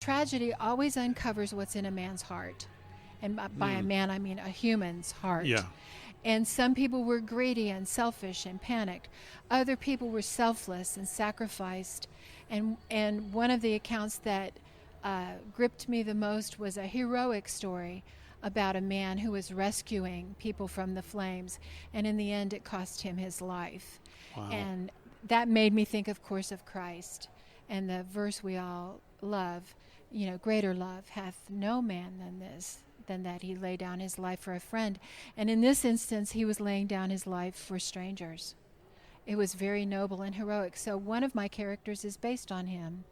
Tragedy always uncovers what's in a man's heart. And by a man, I mean a human's heart. Yeah. And some people were greedy and selfish and panicked. Other people were selfless and sacrificed. And one of the accounts that gripped me the most was a heroic story about a man who was rescuing people from the flames. And in the end, it cost him his life. Wow. And that made me think, of course, of Christ. And the verse we all love, greater love hath no man than this, than that he lay down his life for a friend. And in this instance, he was laying down his life for strangers. It was very noble and heroic. So one of my characters is based on him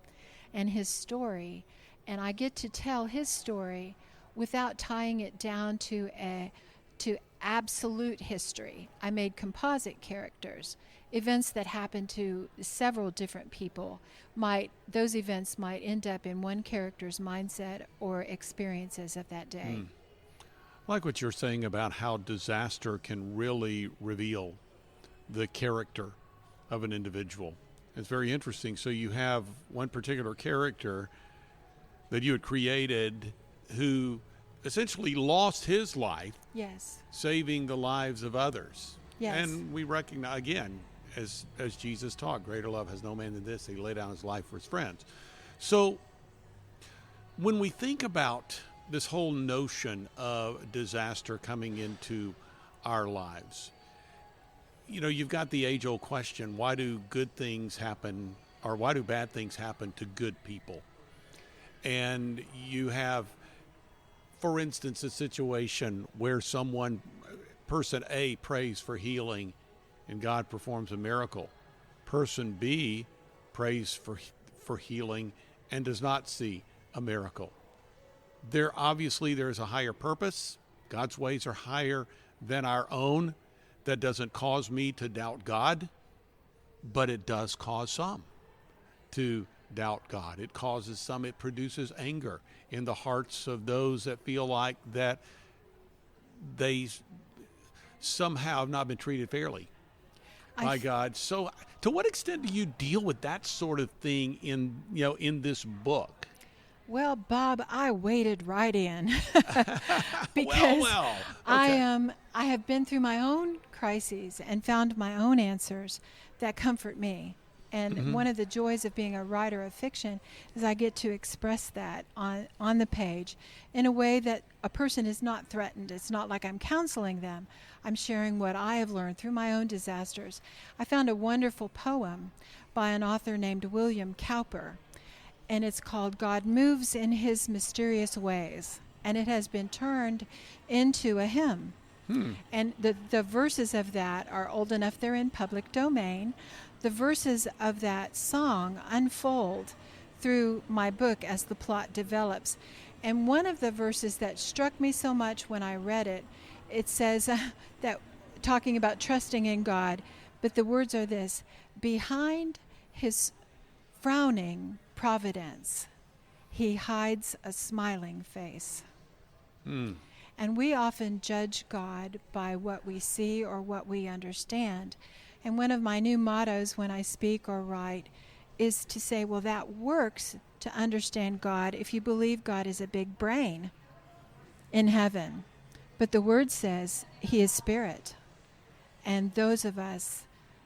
and his story. And I get to tell his story without tying it down to absolute history. I made composite characters, events that happened to several different people. Those events might end up in one character's mindset or experiences of that day. I like what you're saying about how disaster can really reveal the character of an individual. It's very interesting. So you have one particular character that you had created who essentially lost his life, Yes. saving the lives of others. Yes. And we recognize, again, as Jesus taught, greater love has no man than this, he laid down his life for his friends. So when we think about this whole notion of disaster coming into our lives, you've got the age-old question, why do good things happen, or why do bad things happen to good people? And you have, for instance, a situation where person A prays for healing and God performs a miracle. Person B prays for healing and does not see a miracle. There's a higher purpose. God's ways are higher than our own. That doesn't cause me to doubt God, but it does cause some to doubt God. It produces anger in the hearts of those that feel like that they somehow have not been treated fairly by God. So to what extent do you deal with that sort of thing in this book? Well, Bob, I waded right in because Okay. I have been through my own crises and found my own answers that comfort me. And one of the joys of being a writer of fiction is I get to express that on the page in a way that a person is not threatened. It's not like I'm counseling them. I'm sharing what I have learned through my own disasters. I found a wonderful poem by an author named William Cowper, and it's called God Moves in His Mysterious Ways, and it has been turned into a hymn. And the verses of that are old enough they're in public domain. The verses of that song unfold through my book as the plot develops. And one of the verses that struck me so much when I read it, it says that talking about trusting in God, but the words are this: behind his frowning providence, he hides a smiling face. And we often judge God by what we see or what we understand. And one of my new mottos when I speak or write is to say, well, that works to understand God if you believe God is a big brain in heaven. But the word says he is spirit. And those of us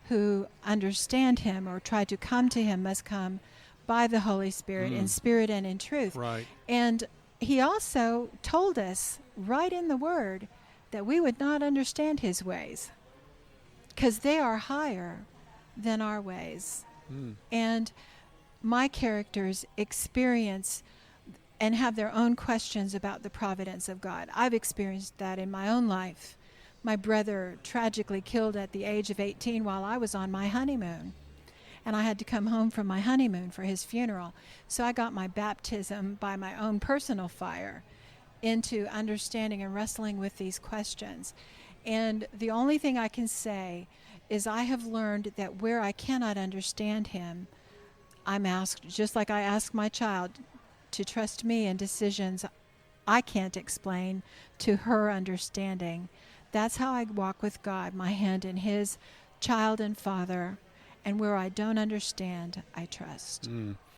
who understand him or try to come to him must come by the Holy Spirit in spirit and in truth. Right. And he also told us right in the word that we would not understand his ways because they are higher than our ways. And my characters experience and have their own questions about the providence of God. I've experienced that in my own life. My brother tragically killed at the age of 18 while I was on my honeymoon. And I had to come home from my honeymoon for his funeral. So I got my baptism by my own personal fire into understanding and wrestling with these questions. And the only thing I can say is I have learned that where I cannot understand him, I'm asked, just like I ask my child to trust me in decisions I can't explain to her understanding. That's how I walk with God, my hand in his, child and father. And where I don't understand, I trust.